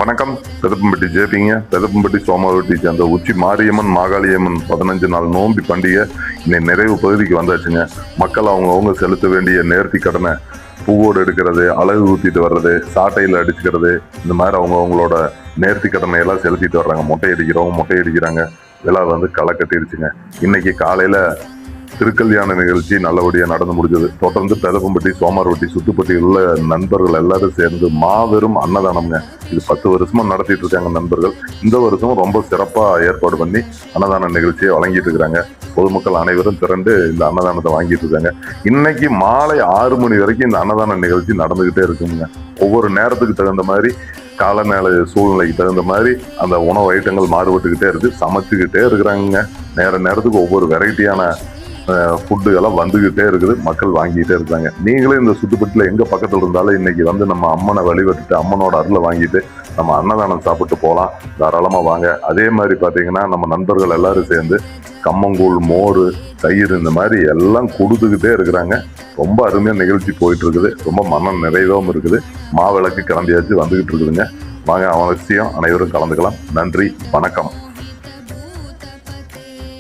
வணக்கம். பெதப்பம்பட்டி ஜேபிங்க. பெதப்பம்பட்டி சோமாவட்டி சேர்ந்த உச்சி மாரியம்மன் மாகாளியம்மன் 15 நாள் நோம்பி பண்டிகை இன்னைக்கு நிறைவு பகுதிக்கு வந்தாச்சுங்க. மக்கள் அவங்க செலுத்த வேண்டிய நேர்த்தி கடனை பூவோடு எடுக்கிறது, அழகு ஊத்திட்டு வர்றது, சாட்டையில் அடிச்சுக்கிறது, இந்த மாதிரி அவங்களோட நேர்த்தி கடனை எல்லாம் செலுத்திட்டு வர்றாங்க. மொட்டை அடிக்கிறாங்க. எல்லாம் களை கட்டிருச்சுங்க. இன்னைக்கு காலையில திருக்கல்யாண நிகழ்ச்சி நல்லபடியாக நடந்து முடிஞ்சது. தொடர்ந்து பெதப்பம்பட்டி, சோமார்பட்டி, சுத்துப்பட்டியில் உள்ள நண்பர்கள் எல்லாரும் சேர்ந்து மாபெரும் அன்னதானம்ங்க. இது 10 வருஷமா நடத்திட்டு இருக்காங்க நண்பர்கள். இந்த வருஷம் ரொம்ப சிறப்பாக ஏற்பாடு பண்ணி அன்னதான நிகழ்ச்சியை வழங்கிட்டு இருக்கிறாங்க. பொதுமக்கள் அனைவரும் திரண்டு இந்த அன்னதானத்தை வாங்கிட்டு இருக்காங்க. இன்னைக்கு மாலை 6 மணி வரைக்கும் இந்த அன்னதான நிகழ்ச்சி நடந்துகிட்டே இருக்குங்க. ஒவ்வொரு நேரத்துக்கு தகுந்த மாதிரி காலநிலை சூழ்நிலைக்கு தகுந்த மாதிரி அந்த உணவு ஐட்டங்கள் மாறுபட்டுக்கிட்டே இருக்கு. சமைச்சுக்கிட்டே இருக்கிறாங்க. நேரத்துக்கு ஒவ்வொரு வெரைட்டியான ஃபுட்டுகள்லாம் வந்துகிட்டே இருக்குது. மக்கள் வாங்கிட்டே இருக்காங்க. நீங்களும் இந்த சுத்துப்பட்டியில் எங்க பக்கத்துல இருந்தாலும் இன்னைக்கு நம்ம அம்மனை வழிபட்டுட்டு அம்மனோட அருளை வாங்கிட்டு நம்ம அன்னதானம் சாப்பிட்டு போகலாம். தாராளமா வாங்க. அதே மாதிரி பாத்தீங்கன்னா நம்ம நண்பர்கள் எல்லாரும் சேர்ந்து கம்மங்கூழ், மோர், தயிர் இந்த மாதிரி எல்லாம் கொடுத்துக்கிட்டே இருக்கிறாங்க. ரொம்ப அருமையா நிகழ்ச்சி போயிட்டு இருக்குது. ரொம்ப மன நிறைவாகவும் இருக்குது. மாவிளக்கு கிளம்பியாச்சு வந்துகிட்டு இருக்குதுங்க. வாங்க, அவசியம் அனைவரும் கலந்துக்கலாம். நன்றி, வணக்கம்.